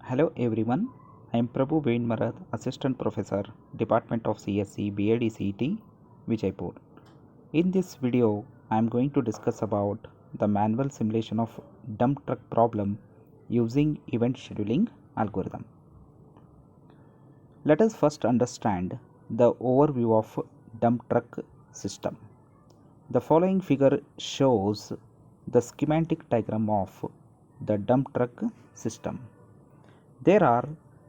Hello everyone, I am Prabhu Vein Marath, Assistant Professor, Department of CSC, BADCET, Vijaypur. In this video, I am going to discuss about the manual simulation of dump truck problem using event scheduling algorithm. Let us first understand the overview of dump truck system. The following figure shows the schematic diagram of the dump truck system. There are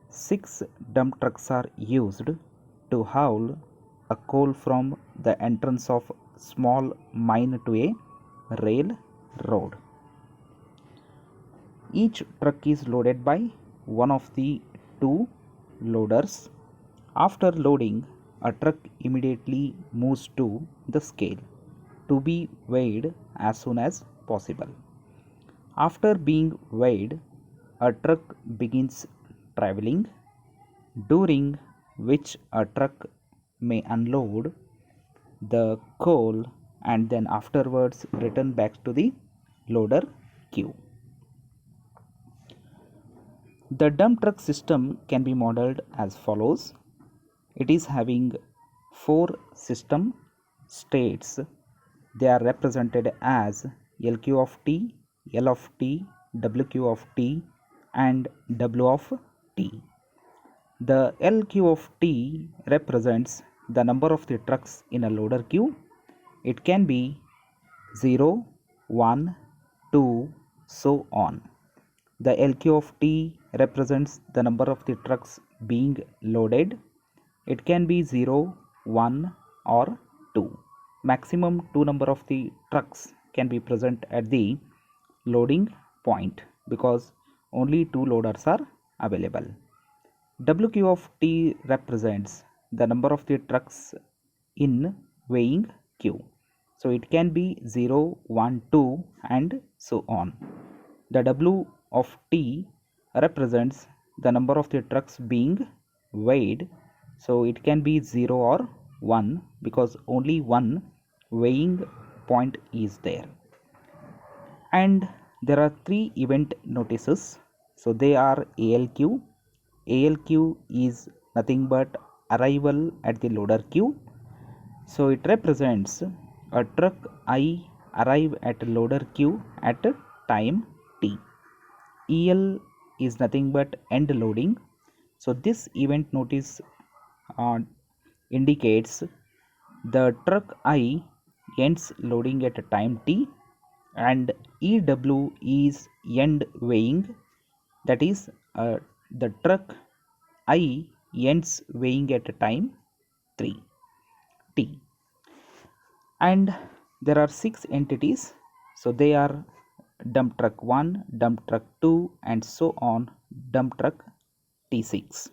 6 dump trucks are used to haul a coal from the entrance of small mine to a railroad. Each truck is loaded by one of the two loaders. After loading, a truck immediately moves to the scale to be weighed as soon as possible. After being weighed, a truck begins traveling, during which a truck may unload the coal and then afterwards return back to the loader queue. The dump truck system can be modeled as follows. It is having 4 system states. They are represented as LQ of T, L of T, WQ of T and W of T. The LQ of T represents the number of the trucks in a loader queue. It can be 0, 1, 2, so on. The LQ of T represents the number of the trucks being loaded. It can be 0, 1 or 2. Maximum 2 number of the trucks can be present at the loading point because only 2 loaders are available. WQ of T represents the number of the trucks in weighing queue. So it can be 0, 1, 2 and so on. The W of T represents the number of the trucks being weighed. So it can be 0 or 1 because only one weighing point is there. And there are 3 event notices. So they are ALQ. ALQ is nothing but arrival at the loader queue. So it represents a truck I arrive at loader queue at time T. EL is nothing but end loading. So this event notice indicates the truck I ends loading at a time T and EW is end weighing, that is the truck I ends weighing at a time 3 T. And there are 6 entities, so they are dump truck 1, dump truck 2 and so on, dump truck T6.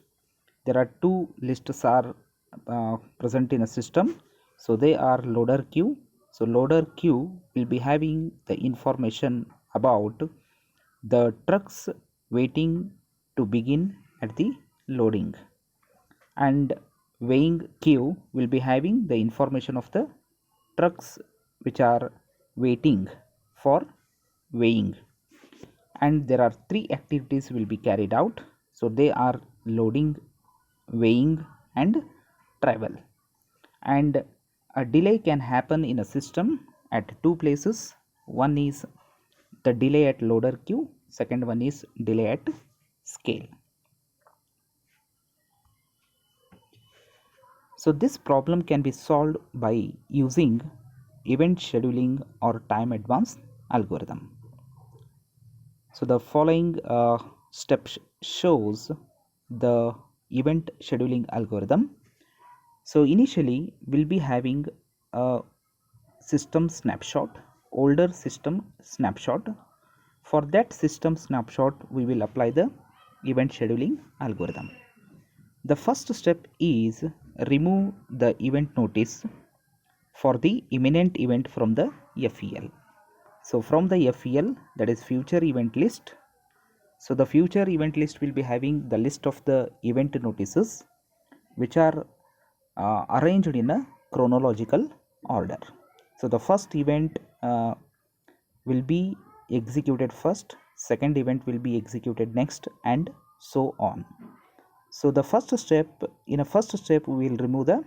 There are 2 lists are present in a system, so they are loader queue. So loader queue will be having the information about the trucks waiting to begin at the loading, and weighing queue will be having the information of the trucks which are waiting for weighing. And there are 3 activities will be carried out, so they are loading, weighing and travel. And a delay can happen in a system at 2 places. One is the delay at loader queue, second one is delay at scale. So this problem can be solved by using event scheduling or time advance algorithm. So the following step shows the event scheduling algorithm. So initially we'll be having a system snapshot, older system snapshot. For that system snapshot we will apply the event scheduling algorithm. The first step is remove the event notice for the imminent event from the FEL. So from the FEL, that is future event list. So the future event list will be having the list of the event notices which are arranged in a chronological order. So the first event will be executed first, second event will be executed next and so on. So the first step, in a first step, we will remove the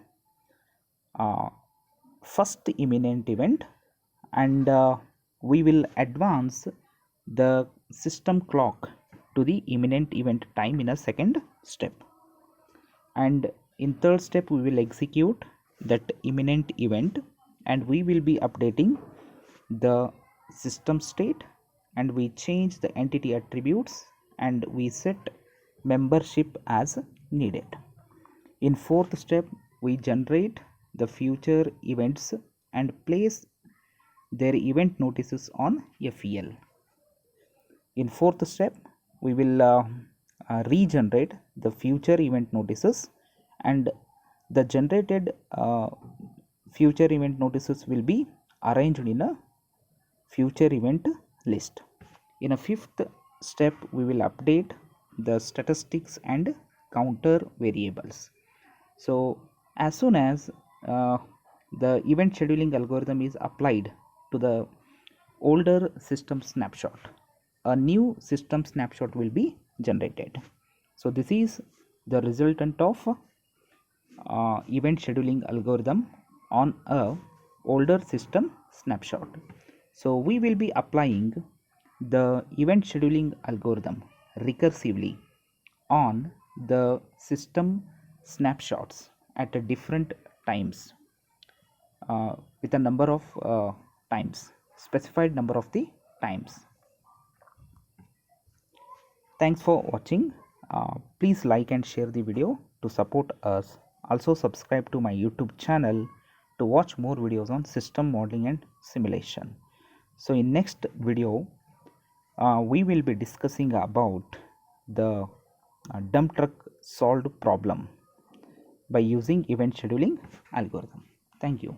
first imminent event, and we will advance the system clock to the imminent event time in a second step, and in third step we will execute that imminent event, and we will be updating the system state, and we change the entity attributes, and we set membership as needed. In fourth step, we generate the future events and place their event notices on FEL. In fourth step, we will regenerate the future event notices, and the generated future event notices will be arranged in a future event list. In a fifth step, we will update the statistics and counter variables. So as soon as the event scheduling algorithm is applied to the older system snapshot, a new system snapshot will be generated. So this is the resultant of event scheduling algorithm on a older system snapshot. So we will be applying the event scheduling algorithm recursively on the system snapshots at a different times, with a number of times, specified number of the times. Thanks for watching. Please like and share the video to support us. Also subscribe to my YouTube channel to watch more videos on system modeling and simulation. So in next video, we will be discussing about the dump truck solved problem by using event scheduling algorithm. Thank you.